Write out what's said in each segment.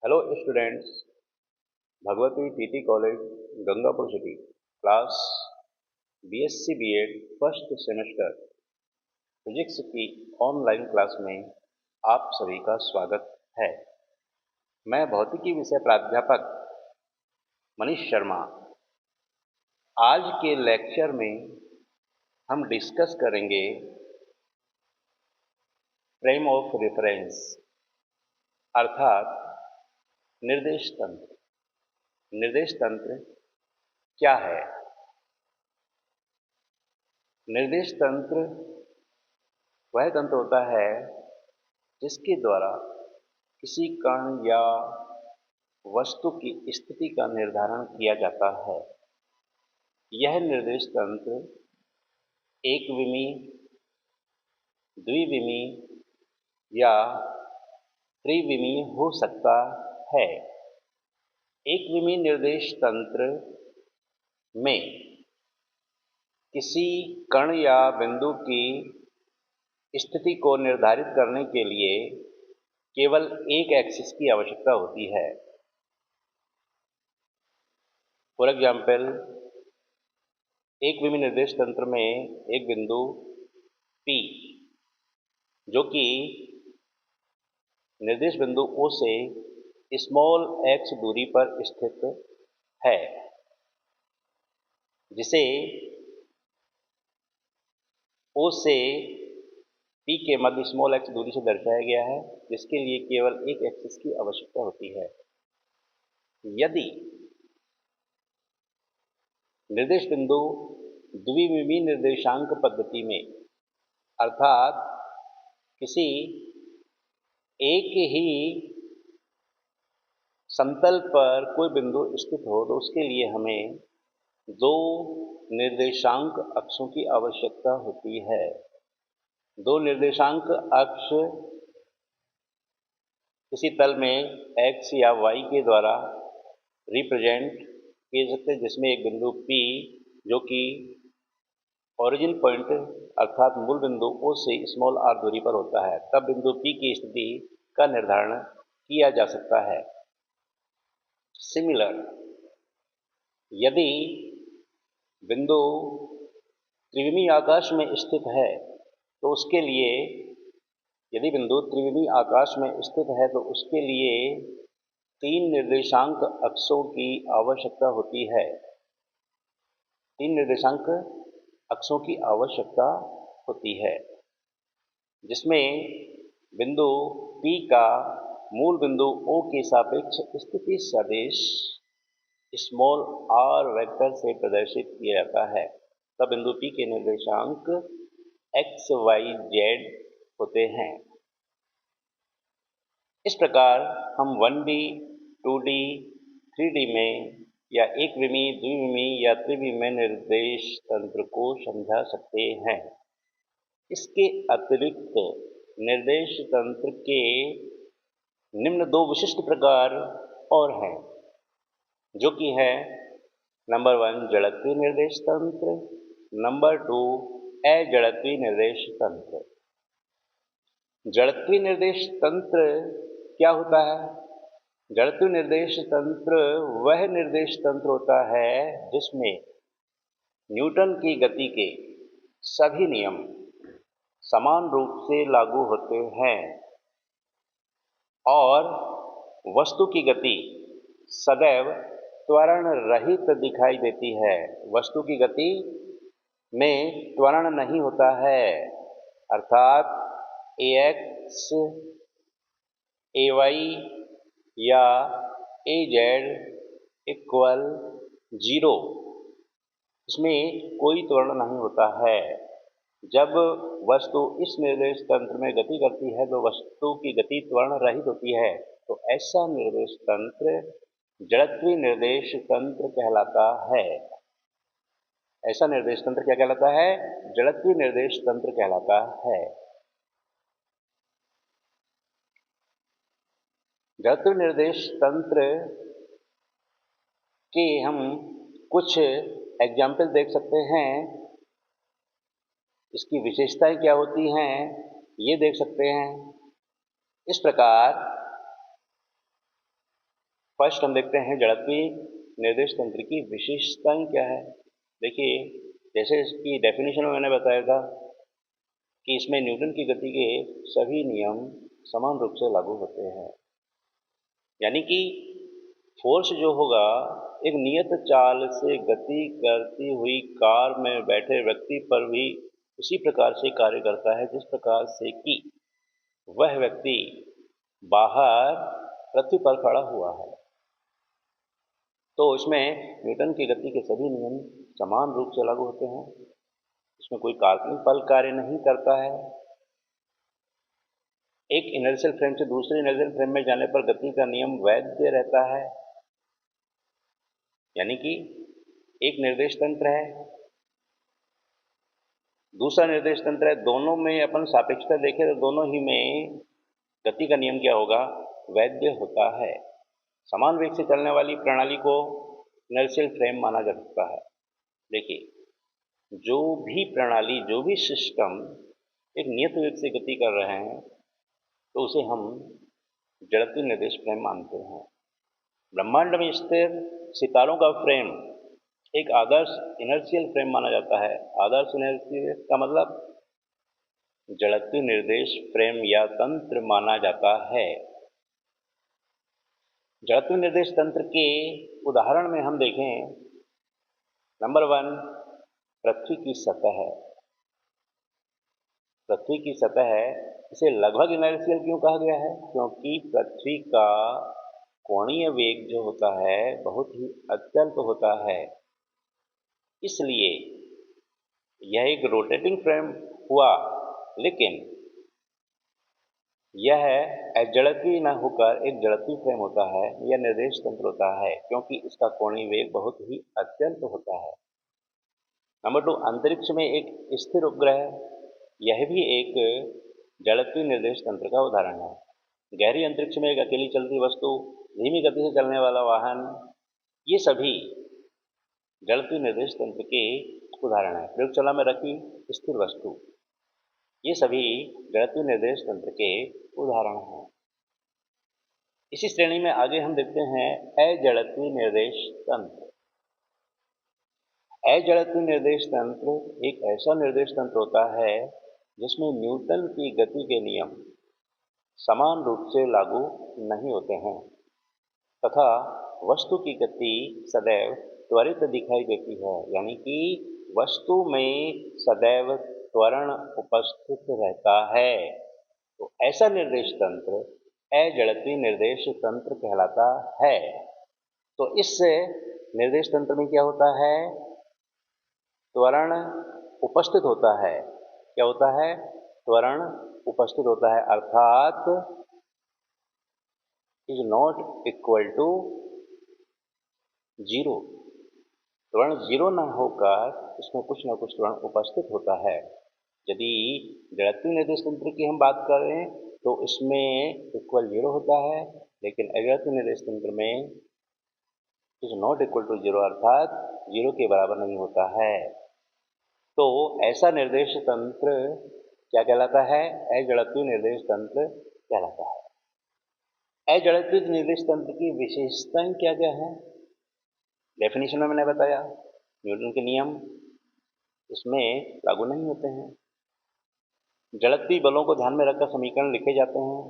Hello students. Bhagwati TT college Gangapur city class BSc BEd first semester physics की online class में आप सभी का स्वागत है। मैं भौतिकी विषय प्राध्यापक मनीष शर्मा। आज के लेक्चर में हम डिस्कस करेंगे फ्रेम ऑफ रेफरेंस अर्थात निर्देश तंत्र। निर्देश तंत्र क्या है? निर्देश तंत्र वह तंत्र होता है जिसके द्वारा किसी कण या वस्तु की स्थिति का निर्धारण किया जाता है। यह निर्देश तंत्र एकविमीय, द्विविमीय या त्रिविमीय हो सकता है। एकविमीय निर्देश तंत्र में किसी कण या बिंदु की स्थिति को निर्धारित करने के लिए केवल एक एक्सिस की आवश्यकता होती है। फॉर एग्जाम्पल, एक विमीय निर्देश तंत्र में एक बिंदु P जो कि निर्देश बिंदु O से स्मॉल x दूरी पर स्थित है, जिसे O से P के मध्य स्मॉल x दूरी से दर्शाया गया है, जिसके लिए केवल एक एक्सिस की आवश्यकता होती है। यदि निर्देश बिंदु द्विविमीय निर्देशांक पद्धति में अर्थात किसी एक ही समतल पर कोई बिंदु स्थित हो तो उसके लिए हमें दो निर्देशांक अक्षों की आवश्यकता होती है। दो निर्देशांक अक्ष किसी तल में x या y के द्वारा रिप्रेजेंट किए जाते हैं, जिसमें एक बिंदु P जो कि ओरिजिन पॉइंट अर्थात मूल बिंदु O से स्मॉल r दूरी पर होता है, तब बिंदु P की स्थिति का निर्धारण किया जा सकता है। सिमिलर, यदि बिंदु त्रिविमीय आकाश में स्थित है तो उसके लिए यदि बिंदु त्रिविमीय आकाश में स्थित है तो उसके लिए तीन निर्देशांक अक्षों की आवश्यकता होती है। तीन निर्देशांक अक्षों की आवश्यकता होती है, जिसमें बिंदु P का मूल बिंदु O के सापेक्ष स्थिति सदिश स्मॉल r वेक्टर से प्रदर्शित किया जाता है। तब बिंदु P के निर्देशांक x, y, z होते हैं। इस प्रकार हम 1D, 2D, 3D में या एक विमीय, द्विविमीय या त्रिविमीय निर्देश तंत्र को समझा सकते हैं। इसके अतिरिक्त निर्देश तंत्र के निम्न दो विशिष्ट प्रकार और हैं, जो कि है नंबर 1 जड़त्वीय निर्देश तंत्र, नंबर 2 अजड़त्वीय निर्देश तंत्र। जड़त्वीय निर्देश तंत्र क्या होता है? जड़त्वीय निर्देश तंत्र वह निर्देश तंत्र होता है जिसमें न्यूटन की गति के सभी नियम समान रूप से लागू होते हैं और वस्तु की गति सदैव त्वरण रहित दिखाई देती है। वस्तु की गति में त्वरण नहीं होता है, अर्थात ax, ay या az इक्वल 0, इसमें कोई त्वरण नहीं होता है। जब वस्तु इस निर्देश तंत्र में गति करती है तो वस्तु की गति त्वरण रहित होती है, तो ऐसा निर्देश तंत्र जड़त्वीय निर्देश तंत्र कहलाता है। ऐसा निर्देश तंत्र क्या कहलाता है? जड़त्वीय निर्देश तंत्र कहलाता है। जड़त्वीय निर्देश तंत्र के हम कुछ एग्जाम्पल देख सकते हैं। इसकी विशेषताएं क्या होती हैं ये देख सकते हैं। इस प्रकार फर्स्ट हम देखते हैं जड़त्वीय निर्देश तंत्र की विशेषताएं क्या है। देखिए, जैसे इसकी डेफिनेशन में मैंने बताया था कि इसमें न्यूटन की गति के सभी नियम समान रूप से लागू होते हैं, यानी कि फोर्स जो होगा एक नियत चाल से गति करती हुई कार में बैठे व्यक्ति पर भी उसी प्रकार से कार्य करता है जिस प्रकार से कि वह व्यक्ति बाहर पृथ्वी पर खड़ा हुआ है। तो इसमें न्यूटन की गति के सभी नियम समान रूप से लागू होते हैं। इसमें कोई काल्पनिक बल कार्य नहीं करता है। एक इनर्शियल फ्रेम से दूसरे इनर्शियल फ्रेम में जाने पर गति का नियम वैध रहता है, यानी कि एक निर्देश तंत्र है, दूसरा निर्देश तंत्र है, दोनों में अपन सापेक्षता देखें तो दोनों ही में गति का नियम क्या होगा, वैध होता है। समान वेग से चलने वाली प्रणाली को इनर्शियल फ्रेम माना जा सकता है। देखिए, जो भी प्रणाली, जो भी सिस्टम एक नियत वेग से गति कर रहे हैं तो उसे हम जड़त्वीय निर्देश फ्रेम मानते हैं। ब्रह्मांड में स्थिर सितारों का फ्रेम एक आदर्श इनर्शियल फ्रेम माना जाता है। आदर्श इनर्शियल का मतलब जड़त्वीय निर्देश फ्रेम या तंत्र माना जाता है। जड़त्वीय निर्देश तंत्र के उदाहरण में हम देखें, नंबर 1, पृथ्वी की सतह है। पृथ्वी की सतह है, इसे लगभग इनर्शियल क्यों कहा गया है, क्योंकि पृथ्वी का कोणीय वेग जो होता है बहुत ही अत्यल्प होता है, इसलिए यह एक रोटेटिंग फ्रेम हुआ। लेकिन यह अजड़त्वीय न होकर एक जड़त्वीय फ्रेम होता है या निर्देश तंत्र होता है, क्योंकि इसका कोणीय वेग बहुत ही अत्यल्प होता है। नंबर 2, अंतरिक्ष में एक स्थिर उपग्रह, यह भी एक जड़त्वीय निर्देश तंत्र का उदाहरण है। गहरी अंतरिक्ष में एक अकेली चलती वस्तु, धीमी गति से चलने वाला वाहन, ये सभी जड़त्वीय निर्देश तंत्र के उदाहरण हैं। प्रयोगशाला में रखी स्थिर वस्तु, ये सभी जड़त्वीय निर्देश तंत्र के उदाहरण हैं। इसी श्रेणी में आगे हम देखते हैं अजड़त्वीय निर्देश तंत्र। अजड़त्वीय निर्देश तंत्र एक ऐसा निर्देश तंत्र होता है जिसमें न्यूटन की गति के नियम समान रूप से लागू नहीं होते हैं तथा वस्तु की गति सदैव त्वरित दिखाई देती है, यानी कि वस्तु में सदैव त्वरण उपस्थित रहता है। तो ऐसा निर्देश तंत्र अजड़त्वीय निर्देश तंत्र कहलाता है। तो इस निर्देश तंत्र में क्या होता है, त्वरण उपस्थित होता है। क्या होता है, त्वरण उपस्थित होता है, अर्थात is not equal to zero. त्वरण जीरो न होकर इसमें कुछ न कुछ त्वरण उपस्थित होता है। यदि जड़त्वीय निर्देश तंत्र की हम बात करें तो इसमें इक्वल जीरो होता है, लेकिन अजड़त्वीय निर्देश तंत्र में is not equal to zero, अर्थात जीरो के बराबर नहीं होता है। तो ऐसा निर्देश तंत्र क्या कहलाता है, अजड़त्वीय निर्देश तंत्र कहलाता है। अजड़त्वीय निर्देश तंत्र की विशेषताएं क्या क्या है, डेफिनेशन में मैंने बताया, न्यूटन के नियम इसमें लागू नहीं होते हैं। जड़त्वीय बलों को ध्यान में रखकर समीकरण लिखे जाते हैं,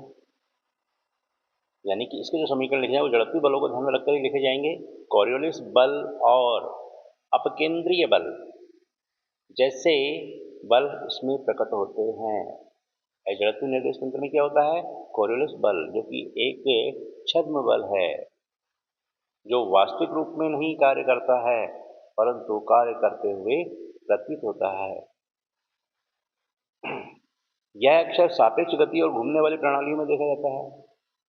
यानी कि इसके जो समीकरण लिखे जाए वो जड़त्वीय बलों को ध्यान में रखकर ही लिखे जाएंगे। कॉरियोलिस बल और अपकेंद्रीय बल जैसे बल इसमें प्रकट होते हैं। अजड़त्वीय निर्देश तंत्र में क्या होता है, कॉरियोलिस बल, जो कि एक छद्म बल है जो वास्तविक रूप में नहीं कार्य करता है परंतु कार्य करते हुए प्रतीत होता है। यह अक्सर सापेक्ष गति और घूमने वाली प्रणालियों में देखा जाता है।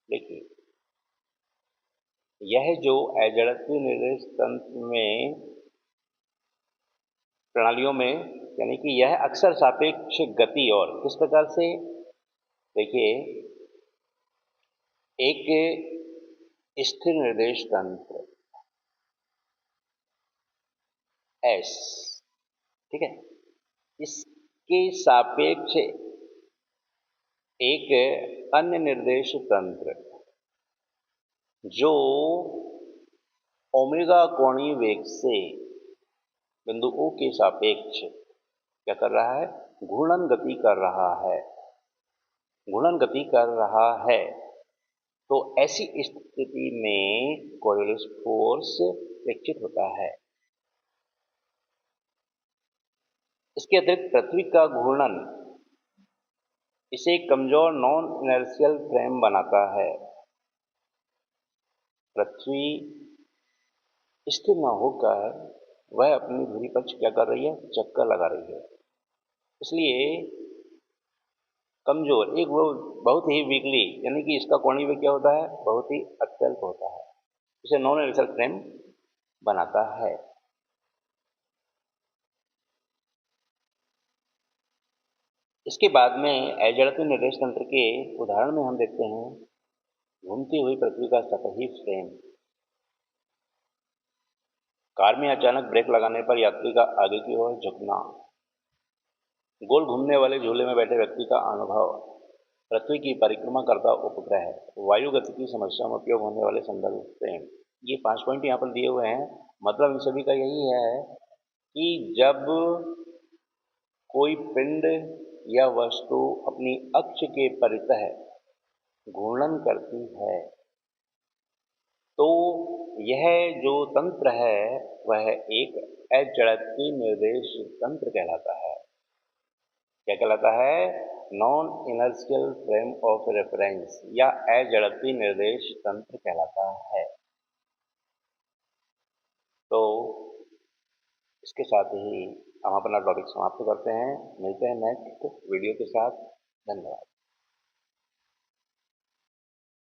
देखिए, यह जो अजड़त्वीय निर्देश तंत्र में प्रणालियों में, यानी कि यह अक्सर सापेक्ष गति और किस प्रकार से, देखिए, एक स्थिर निर्देश तंत्र एस, ठीक है, इसके सापेक्ष एक अन्य निर्देश तंत्र जो ओमेगा कोणीय वेग से बिंदु O के सापेक्ष क्या कर रहा है? घूर्णन गति कर रहा है। घूर्णन गति कर रहा है तो ऐसी स्थिति में कोरियोलिस फोर्स प्रेक्षित होता है। इसके अतिरिक्त पृथ्वी का घूर्णन इसे कमजोर नॉन इनर्शियल फ्रेम बनाता है। पृथ्वी स्थिर न होकर वह अपनी धुरी पर क्या कर रही है? चक्कर लगा रही है। इसलिए कमजोर एक वो बहुत ही वीकली, यानी कि इसका कोणीय वेग क्या होता है? बहुत ही अत्यल्प होता है। इसे नॉन इनर्शियल फ्रेम बनाता है। इसके बाद में अजड़त्व निर्देश तंत्र के उदाहरण में हम देखते हैं घूमती हुई पृथ्वी का सतही फ्रेम। कार में अचानक ब्रेक लगाने पर यात्री का आगे की ओर झुकना, गोल घूमने वाले झूले में बैठे व्यक्ति का अनुभव, पृथ्वी की परिक्रमा करता उपग्रह, वायु गति की समस्या में उपयोग होने वाले संदर्भ फ्रेम। ये 5 पॉइंट यहाँ पर दिए हुए हैं। मतलब इन सभी का यही है कि जब कोई पिंड या वस्तु अपनी अक्ष के परितः घूर्णन करती है तो यह जो तंत्र है वह एक अजड़त्वीय निर्देश तंत्र कहलाता है। क्या कहलाता है? Non inertial frame of reference या अजड़त्वीय निर्देश तंत्र कहलाता है। तो इसके साथ ही हम अपना टॉपिक समाप्त करते हैं। मिलते हैं नेक्स्ट वीडियो के साथ। धन्यवाद।